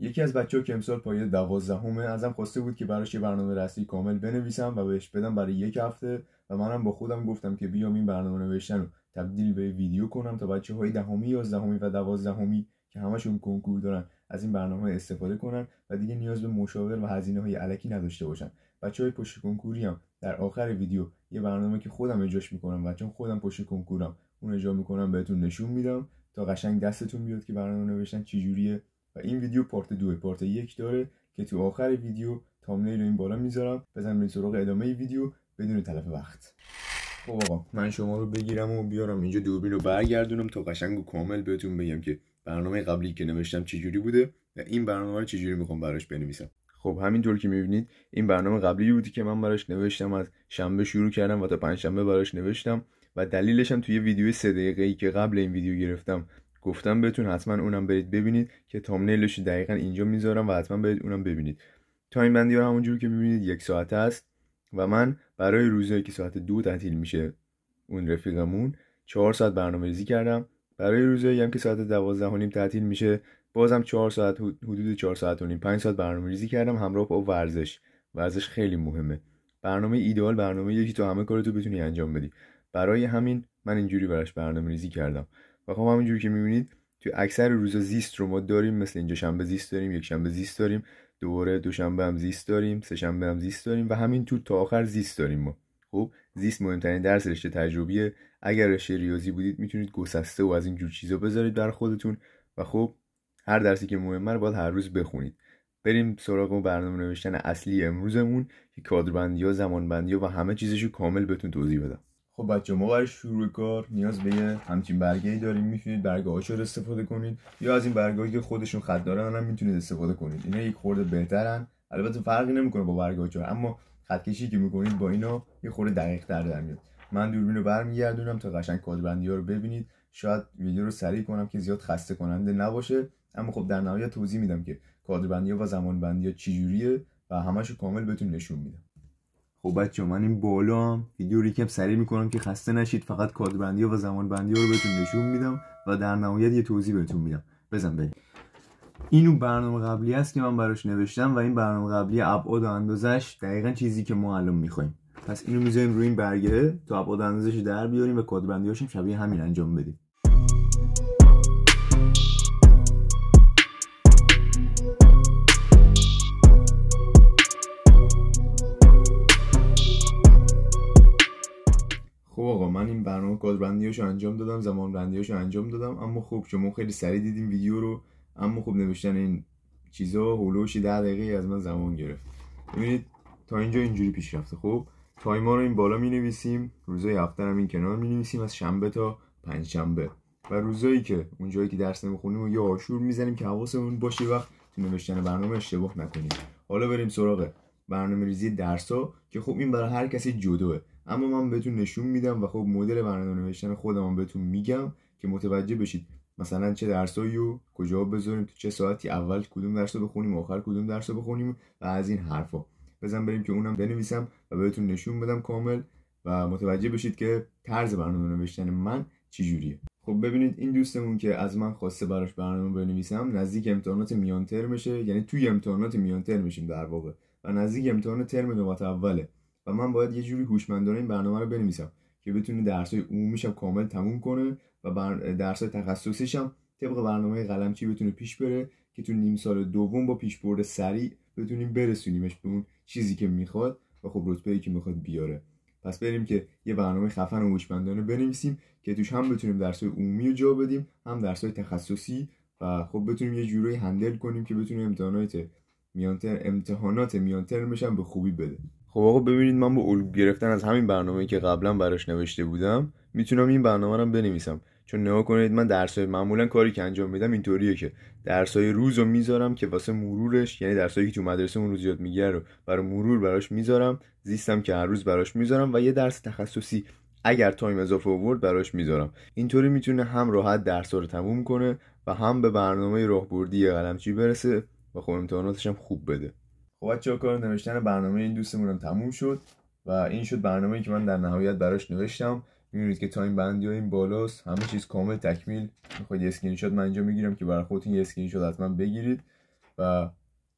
یکی از بچه‌ها که امسال پایه 12 ازم خواسته بود که براش یه برنامه رسمی کامل بنویسم و بهش بدم برای 1 هفته و منم با خودم گفتم که بیام این برنامه نوشتن رو تبدیل به ویدیو کنم تا بچه‌های 10، 11 و 12 که همشون کنکور دارن از این برنامه استفاده کنن و دیگه نیاز به مشاور و هزینه‌های الکی نداشته باشن. بچه‌های پشت کنکوری هم در آخر ویدیو یه برنامه که خودم اجراش می‌کنم و چون خودم پشت کنکورم اون اجرا می‌کنم بهتون نشون میدم تا قشنگ دستتون بیاد که برنامه نوشتن چجوریه. و این ویدیو پارت 2 پارت 1 داره که تو آخر ویدیو تامنیل رو این بالا میذارم، بزنید سراغ ادامه ویدیو بدون تلف وقت. خب آقا من شما رو بگیرم و بیارم اینجا دوربین رو برگردونم تا قشنگ و کامل بهتون بگم که برنامه قبلی که نوشتم چجوری بوده و این برنامه رو چجوری میخوام براش بنویسم. خب همینطور که میبینید این برنامه قبلی بودی که من براش نوشتم، از شنبه شروع کردم و تا پنجشنبه براش نوشتم و دلیلش هم توی ویدیو 3 دقیقه‌ای که قبل این ویدیو گرفتم گفتم بهتون حتما اونم برید ببینید که تامنیلش دقیقاً اینجا میذارم و حتما برید اونم ببینید. تایم بندی ها همونجوری که میبینید 1 ساعته است و من برای روزایی که ساعت 2 تعطیل میشه اون رفیقمون 4 ساعت برنامه‌ریزی کردم. برای روزایی هم که ساعت 12:30 تعطیل میشه بازم 4 ساعت، حدود 4 ساعت و نیم 5 ساعت برنامه‌ریزی کردم همراه با ورزش خیلی مهمه. برنامه ایدئال برنامه‌ایه که تو همه کارتو بتونی انجام بدی. برای همین من اینجوری براش برنامه‌ریزی کردم. و خب همینجوری که میبینید تو اکثر روزا زیست رو ما داریم، مثل اینجا شنبه زیست داریم، یک شنبه زیست داریم، دوباره دوشنبه هم زیست داریم، سه شنبه هم زیست داریم و همین تو تا آخر زیست داریم ما. خب زیست مهمترین درس رشته تجربیه. اگر رشته ریاضی بودید میتونید گسسته و از این جور چیزا بذارید در خودتون و خب هر درسی که مهمه رو باید هر روز بخونید. بریم سراغ برنامه نوشتن اصلی امروزمون که کادربندی‌ها، زمانبندی‌ها و همه چیزشو کامل بهتون توضیح بدم. خب بچه ما برای شروع کار نیاز به یه همچین برگه‌ای داریم. میتونید برگه آچار استفاده کنید یا از این برگه‌ای که خودشون خط دارن هم میتونید استفاده کنید. اینا یک خورده بهترن، البته فرقی نمیکنه با برگه آچار، اما خط کشی که میکنید با اینا یه خورده دقیق‌تر در میاد. من دوربین رو برمیگردونم تا قشنگ کادربندی‌ها رو ببینید. شاید ویدیو رو سریع کنم که زیاد خسته کننده نباشه، اما خب در نهایت توضیح میدم که کادربندی‌ها و زمانبندی‌ها چجوریه و همه‌شو کامل بهتون نشون میدم. خب بچه‌ها من این بالا هم ویدیو رو یکم سریع میکنم که خسته نشید، فقط کادربندی‌ها و زمانبندی‌ها رو بهتون نشون میدم و در نهایت یه توضیح بهتون میدم. بزن بریم. اینو برنامه قبلی است که من براش نوشتم و این برنامه قبلی ابعاد و اندازش دقیقاً چیزی که ما الان می‌خوایم. پس اینو می‌ذاریم روی این برگه تا ابعاد و اندازش در بیاریم و کادربندی‌هاش هم شبیه همین انجام بدیم. خب آقا من این برنامه کادربندیاشو انجام دادم، زمانبندیاشو انجام دادم، اما خب شما خیلی سریع دیدین ویدیو رو، اما خب نوشتن این چیزا هولوش 10 دقیقه از من زمان گرفت. ببینید تا اینجا اینجوری پیش رفته. خب تایما رو این بالا می‌نویسیم، روزای هفته رو این کنار می‌نویسیم از شنبه تا پنجشنبه و روزایی که اون جایی که درس نمی‌خونیم و یه آشور می‌زنیم که حواسمون باشه وقت تو نوشتن برنامه اشتباه نکنیم. حالا بریم سراغ برنامه‌ریزی درس‌ها که خب این برای هر کسی جداه، اما من بهتون نشون میدم و خب مدل برنامه نوشتن خودم بهتون میگم که متوجه بشید مثلا چه درسایی رو کجا بذاریم، تو چه ساعتی اول کدوم درس رو بخونیم، آخر کدوم درس رو بخونیم و از این حرفا. بزن بریم که اونم بنویسم و بهتون نشون بدم کامل و متوجه بشید که طرز برنامه نوشتن من چجوریه. خب ببینید این دوستمون که از من خواسته براش برنامه بنویسم نزدیک امتحانات میان ترمشه، یعنی توی امتحانات میان ترمشیم در واقع و نزدیک امتحان ترم نوبت اوله و من باید یه جوری هوشمندانه این برنامه رو بنویسم که بتونه درس‌های عمومیش هم کامل تموم کنه و درس‌های تخصصیش هم طبق برنامه قلمچی بتونه پیش بره که تو نیم سال دوم با پیشبرد سریع بتونیم برسونیمش به اون چیزی که میخواد و خب رتبه‌ای که میخواد بیاره. پس بریم که یه برنامه خفن و هوشمندانه بنویسیم که توش هم بتونیم درس‌های عمومی رو جا بدیم، هم درس‌های تخصصی و خب بتونیم یه جوری هندل کنیم که بتونیم امتحانات میان ترمش هم به خوبی بده. خب آقا ببینید من با الگو گرفتن از همین برنامه‌ای که قبلا براش نوشته بودم میتونم این برنامه رو بنویسم. چون نگاه کنید من درس‌های معمولا کاری که انجام میدم اینطوریه که درس‌های روزو میذارم که واسه مرورش، یعنی درسایی که تو مدرسه اون روز یاد میگیره رو برای مرور براش میذارم، زیستم که هر روز براش میذارم و یه درس تخصصی اگر تایم اضافه آورد براش میذارم. اینطوری میتونه هم راحت درس‌ها رو تموم کنه و هم به برنامه راهبردی قلمچی برسه و خب امتحاناتش هم خوب بده. خب بچه‌ها کار نوشتن برنامه این دوستمون هم تموم شد و این شد برنامه‌ای که من در نهایت براش نوشتم. می‌بینید که تایم بندی‌ها این بالاست، همه چیز کامل تکمیل. می‌خواید یه اسکرین شات من اینجا میگیرم که برای خودتون یه اسکرین شات حتما بگیرید و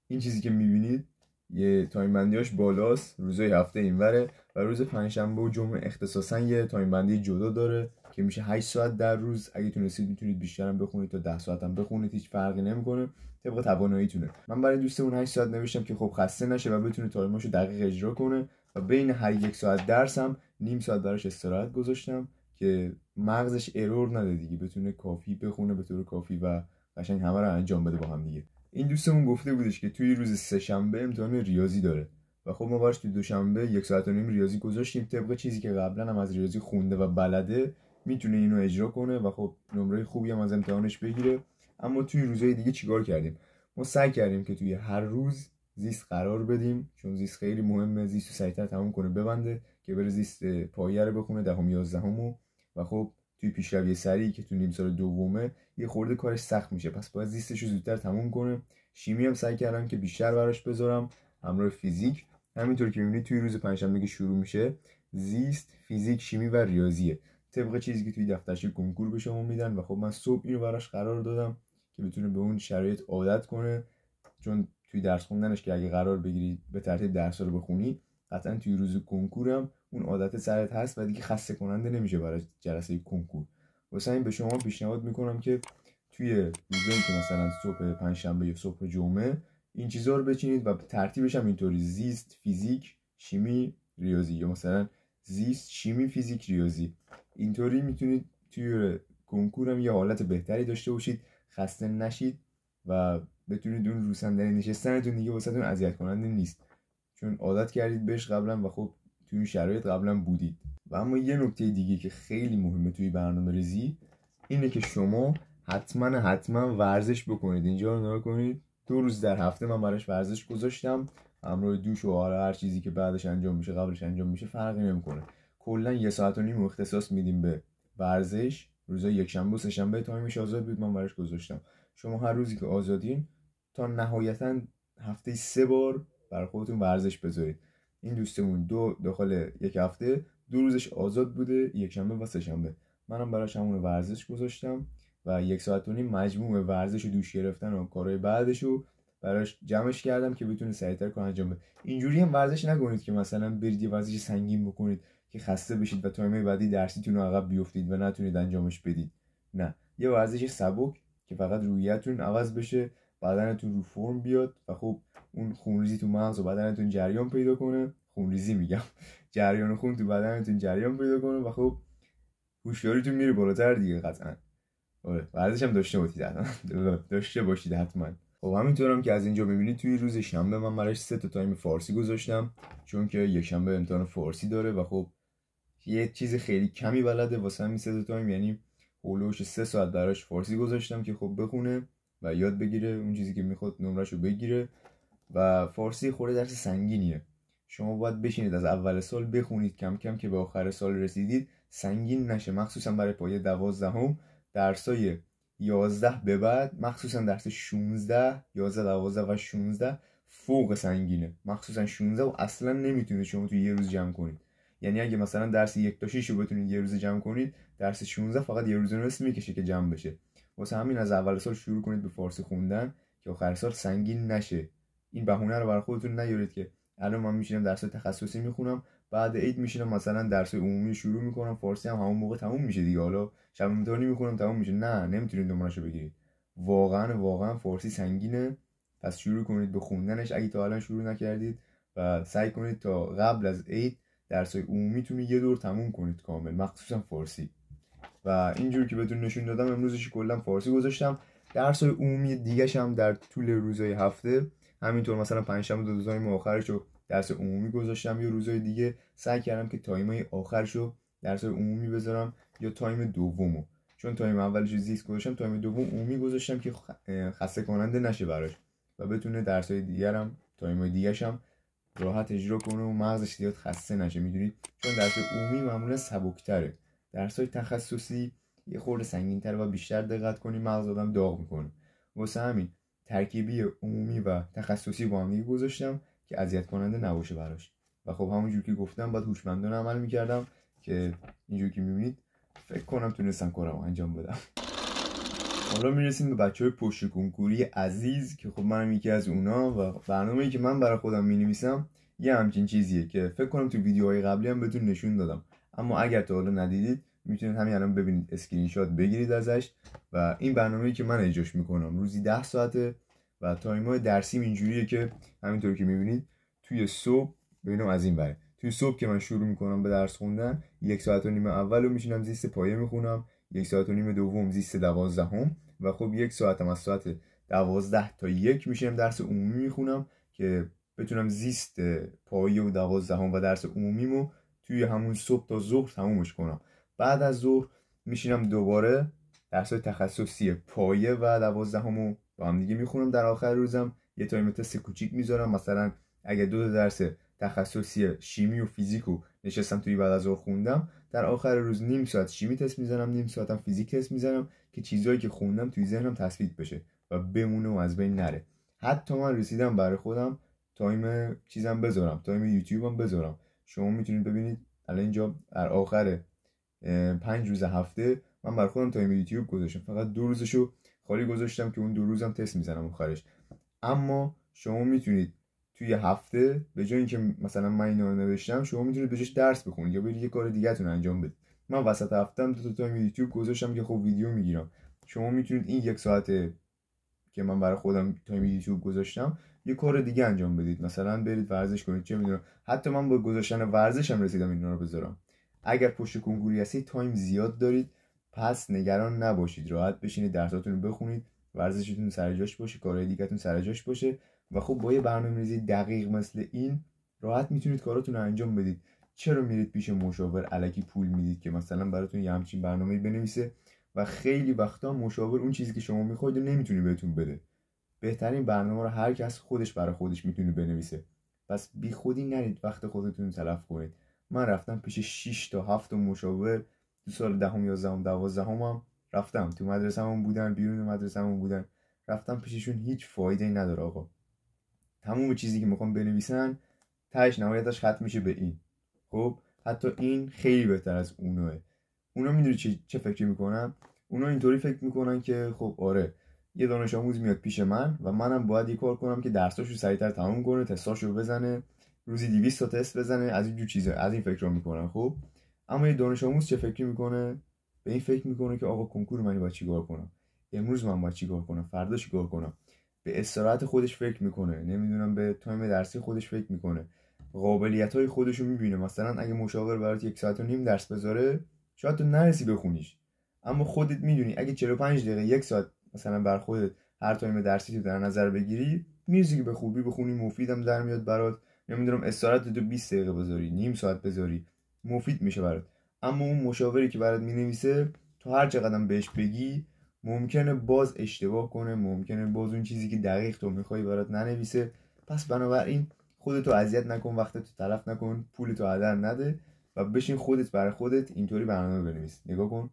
این چیزی که میبینید یه تایم بندیاش بالاست، روزای هفته اینوره و روز پنجشنبه و جمعه اختصاصا یه تایم بندی جدا داره که میشه 8 ساعت در روز. اگه تونستید میتونید بیشتر هم بخونید تا 10 ساعت هم بخونید، هیچ فرقی نمیکنه، طبق تواناییتونه. من برای دوستمون 8 ساعت نوشتم که خب خسته نشه و بتونه تایماشو دقیق اجرا کنه و بین هر یک ساعت درسم نیم ساعت براش استراحت گذاشتم که مغزش ارور نده دیگه، بتونه کافی بخونه به طور کافی و قشنگ همه رو انجام بده با هم دیگه. این دوستمون گفته بودش که توی روز سه‌شنبه امتحان ریاضی داره و خب ما براش توی دوشنبه 1 ساعت و نیم ریاضی گذاشتیم. طبق چیزی که قبلا هم از ریاضی خونده و بلده میتونه اینو اجرا کنه و خب نمره خوبی هم از امتحانش بگیره. اما توی روزهای دیگه چیکار کردیم؟ ما سعی کردیم که توی هر روز زیست قرار بدیم، چون زیست خیلی مهمه، زیست رو سریعتر تموم کنه ببنده که بره زیست پایه رو بخونه دهم 11 و خب توی پیشروی سریعی که تو نیم سال دومه یه خورده کارش سخت میشه، پس باید زیستش رو زودتر تموم کنه. شیمی هم سعی کردم که بیشتر براش بذارم همراه فیزیک. همینطور که میبینید توی روز پنجشنبه که شروع میشه زیست، فیزیک، شیمی و ریاضیه طبق چیزی که توی دفترچه کنکور به شما میدن و خب من صبح اینو براش قرار دادم که بتونه به اون شرایط عادت کنه، چون توی درس خوندنش که اگه قرار بگیری به ترتیب درس رو بخونی قطعا توی روز کنکورم اون عادت سرت هست و دیگه خسته کننده نمیشه برای جلسه کنکور. واسه این به شما پیشنهاد میکنم که توی روزایی که مثلا صبح پنجشنبه یا صبح جمعه این چیزا رو بچینید و ترتیبش هم اینطوری: زیست، فیزیک، شیمی، ریاضی، یا مثلا زیست، شیمی، فیزیک، ریاضی. اینطوری میتونید توی کنکور هم یه حالت بهتری داشته باشید، خسته نشید و بتونید اون رو صندلی نشستنتون دیگه واسهتون اذیت کننده نیست، چون عادت کردید بهش قبلا و خب توی این شرایط قبلا بودید. و اما یه نکته دیگه که خیلی مهمه توی برنامه‌ریزی اینه که شما حتما ورزش بکنید. اینجا رو نگاه کنید، 2 روز در هفته من براش ورزش گذاشتم، همراه دوش و هر چیزی که بعدش انجام میشه قبلش انجام میشه فرقی نمیکنه. کلا 1 ساعت و نیم اختصاص میدیم به ورزش. روزای یکشنبه و سه‌شنبه تایمش آزاد بود، من براش گذاشتم. شما هر روزی که آزادین تا نهایتا هفته 3 بار برای خودتون ورزش بذارید. این دوستمون داخل یک هفته 2 روزش آزاد بوده، یکشنبه و سه‌شنبه. منم براش همون ورزش گذاشتم و 1 ساعت و نیم مجموع ورزش و دوش گرفتن و کارهای بعدش رو براش جمعش کردم که بتونه سریعتر کار انجام بده. اینجوری هم ورزش نکنید که مثلا برید یه ورزش سنگین بکنید که خسته بشید و تایم بعدی درسیتون رو عقب بیفتید و نتونید انجامش بدید. نه، یه ورزش سبک که فقط روحیه‌تون عوض بشه، بدنتون رو فرم بیاد و خب اون خونریزی تو مغز و بدنتون جریان پیدا کنه. خونریزی میگم، جریان خون تو بدنتون جریان پیدا کنه و خب هوشیاریتون میره بالاتر دیگه. قطعاً ورزش هم داشته باشید حتما. خب همینطورم که از اینجا ببینید توی روز شنبه من براش 3 تا تایم فارسی گذاشتم، چون که یک شنبه امتحان فارسی داره و خب یه چیز خیلی کمی بلده. واسه همین 3 تا تایم یعنی هولوش 3 ساعت براش فارسی گذاشتم که خب بخونه و یاد بگیره اون چیزی که میخواد، نمرهشو بگیره. و فارسی خورده درس سنگینیه، شما باید بشینید از اول سال بخونید کم کم که به آخر سال رسیدید سنگین نشه، مخصوصا برای پایه 12. درسای 11 به بعد، مخصوصا درس 16، 11، 12 و 16 فوق سنگینه. مخصوصا 16 و اصلا نمیتونید شما تو یه روز جمع کنید. یعنی اگه مثلا درس 1 تا 6 رو بتونید یه روز جمع کنید، درس 16 فقط یه روز و نصف میکشه که جمع بشه. واسه همین از اول سال شروع کنید به فارسی خوندن که آخر سال سنگین نشه. این بهونه رو برای خودتون نیارید که الان من میشینم درس تخصصی میخونم، بعد عید میشینم مثلا درس عمومی شروع میکنم، فارسی هم همون موقع تموم میشه دیگه، حالا شب امتحانی میخونم تموم میشه. نه، نمیتونید نمرهشو بگیرید. واقعا فارسی سنگینه، پس شروع کنید به خوندنش اگه تا الان شروع نکردید و سعی کنید تا قبل از عید درسای عمومیتون یه دور تموم کنید کامل، مخصوصا فارسی. و اینجور که بهتون نشون دادم امروزش کلا فارسی گذاشتم. درسای عمومی دیگه‌ش هم در طول روزهای هفته همینطور، مثلا پنجشنبه 2 تایم آخرشو درس عمومی گذاشتم، یا روزهای دیگه سعی کردم که تایمای آخرشو درسای عمومی بذارم یا تایم دومو، چون تایم اولش زیست گذاشتم، تایم دوم عمومی گذاشتم که خسته کننده نشه براش و بتونه درسای دیگرم تایمای دیگه‌ش هم راحت اجرا کنه و مغزش زیاد خسته نشه. میدونید چون درس عمومی معمولا سبک‌تره، درسای تخصصی یه خورده سنگین‌تر و بیشتر دقت کنی مغز آدم داغ میکنه. واسه همین ترکیبی عمومی و تخصصی با هم گذاشتم که اذیت کننده نباشه براش. و خب همونجور که گفتم باید هوشمندانه عمل میکردم که اینجور که میبینید فکر کنم تونستم کارم انجام بدم. حالا میرسیم به بچهای پشت کنکوری عزیز که خب منم یکی از اونا و برنامه‌ای که من برای خودم مینویسم یه همچین چیزیه که فکر کنم تو ویدیوهای قبلی هم بهتون نشون دادم، اما اگر تا حالا ندیدید میتونید همین الان ببینید، اسکرین شات بگیرید ازش. و این برنامه‌ای که من اجراش میکنم روزی 10 ساعته و تایم‌های درسیم اینجوریه که همینطور که میبینید توی صبح ببینم از این بره، توی صبح که من شروع میکنم به درس خوندن 1 ساعت و نیم اولو میشینم زیست پایه میخونم، 1 ساعت و نیم دوم زیست 12 و خب 1 ساعتم از ساعت 12 تا 1 میشینم درس عمومی میخونم که بتونم زیست پایه و 12 و درس عمومیمو توی همون صبح تا ظهر تمومش کنم. بعد از ظهر میشینم دوباره درس‌های تخصصی پایه و 12 با هم دیگه میخونم. در آخر روزم یه تایم تست کوچیک میذارم، مثلا اگه 2 درس تخصصی شیمی و فیزیکو نشستم توی بعد از ظهر خوندم، در آخر روز نیم ساعت شیمی تست میزنم، نیم ساعتم فیزیک تست میزنم که چیزایی که خوندم توی ذهنم تثبیت بشه و بمونه و از بین نره. حتی من رسیدم برای خودم تایم چیزم بذارم، تایم یوتیوبم بذارم. شما میتونید ببینید الان اینجا در آخر 5 روز هفته من برای خودم تایم یوتیوب گذاشتم، فقط 2 روزشو خالی گذاشتم که اون 2 روزم تست میزنم آخرش. اما شما میتونید توی هفته به جای اینکه مثلا من اینا رو نوشتم، شما میتونید بهش درس بخونید یا برید یه کار دیگه تون انجام بدید. من وسط هفتم 2 تا تایم یوتیوب گذاشتم که خب ویدیو میگیرم. شما میتونید این 1 ساعته که من برای خودم تایم یوتیوب گذاشتم یه کار دیگه انجام بدید، مثلا برید ورزش کنید، چه میدونم. حتی من با گذاشتن ورزشم رسیدم اینا رو بذارم. اگر پشت کنکوری هستید تایم زیاد دارید، پس نگران نباشید، راحت بشینید درساتون رو بخونید، ورزشتون سر جاش باشه، کارهای دیگه‌تون سر جاش باشه و خب با یه برنامه‌ریزی دقیق مثل این راحت میتونید کاراتون رو انجام بدید. چرا میرید پیش مشاور الکی پول میدید که مثلا براتون یه همچین برنامه‌ای بنویسه و خیلی وقتا مشاور اون چیزی که شما میخواید رو نمیتونه بهتون بده. بهترین برنامه رو هر کس خودش برای خودش میتونه بنویسه. پس بی خودی نرید وقت خودتون تلف کنید. من رفتم پیش 6 تا 7 مشاور تو سال 10 11 12 هم رفتم، تو مدرسه‌مون بودن، بیرون مدرسه‌مون بودن، رفتم پیششون، هیچ فایده‌ای نداره آقا. تموم چیزی که میخوام بنویسن تهش نهایتش ختم میشه به این. خب حتی این خیلی بهتر از اوناه. اونا میدونی چه فکری میکنن؟ اونا اینطوری فکر میکنن که خب آره یه دانش آموز میاد پیش من و منم باید یه کار کنم که درساشو سریعتر تموم کنه، تستاشو بزنه، روزی 200 تا تست بزنه، از این جور چیزا، از این فکرا میکنن. خب اما یه دانش آموز چه فکری میکنه؟ به این فکر میکنه که آقا کنکور من باید چیکار کنم، امروز من باید چیکار کنم، فردا چیکار کنم. به استراحت خودش فکر میکنه، نمیدونم به تایم درسی خودش فکر میکنه، قابلیت‌های خودشو میبینه. مثلا اگه مشاور برات 1 ساعت و نیم درس بذاره شاید تو نرسی بخونیش، اما خودت میدونی اگه 45 دقیقه 1 ساعت مثلا بر خودت هر تایم درسی تو در نظر بگیری، میرسی که به خوبی بخونی، مفیدم در میاد برات. نمیدونم استراحت تو 20 دقیقه بذاری، نیم ساعت بذاری، مفید میشه برات. اما اون مشاوری که برات مینویسه تو هر چقدر بهش بگی ممکنه باز اشتباه کنه، ممکنه باز اون چیزی که دقیق تو میخوای برات ننویسه. پس بنابراین خودتو اذیت نکن، وقتتو تلف نکن، پولتو هدر نده و بشین خودت برای خودت اینطوری برنامه بنویس. نگاه کن،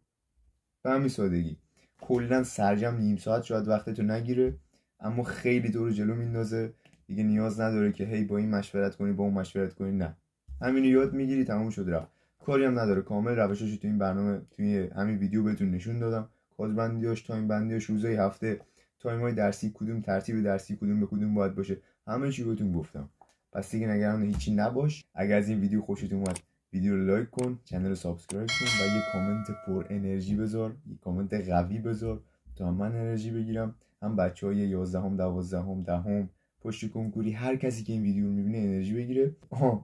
به همین سادگی. کلا سرجم نیم ساعت شاید وقتتو نگیره، اما خیلی تو رو جلو میندازه. دیگه نیاز نداره که هی با این مشورت کنی با اون مشورت کنی، نه، همینو یاد میگیری، تموم شد رفت. کاری هم نداره، کامل روشاشو تو این برنامه توی همین ویدیو بهتون نشون دادم. کد بندیاش، تایم بندیاش، روزهای هفته، تایم‌های درسی کدوم، ترتیب درسی کدوم به کدوم باید باشه، همه چی بهتون گفتم. پس دیگه نگران هیچی نباش. اگر از این ویدیو خوشت اومد ویدیو رو لایک کن، کانال رو سابسکرایب کن و یه کامنت پر انرژی بذار، یه کامنت قوی بذار تا من انرژی بگیرم، هم بچهای 11 12 10 پشت کنکوری، هر کسی که این ویدیو رو میبینه انرژی بگیره.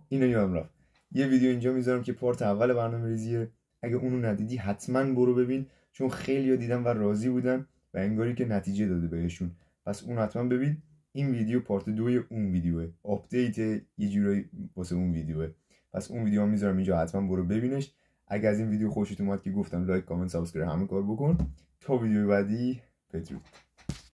اینو یادم رفت، یه ویدیو اینجا میذارم که پارت اول برنامه‌ریزیه، اگه اونو ندیدی حتما برو ببین، چون خیلی‌ها دیدن و راضی بودن و انگاری که نتیجه داده بهشون. پس اون حتما ببین. این ویدیو پارت 2 اون ویدیوه، آپدیت یه جورایی واسه اون ویدیوه. پس اون ویدیو میذارم اینجا، حتما برو ببینش. اگه از این ویدیو خوشت اومد که گفتم لایک، کامنت، سابسکرایب همه کار بکن. تا ویدیو بعدی، بدرود.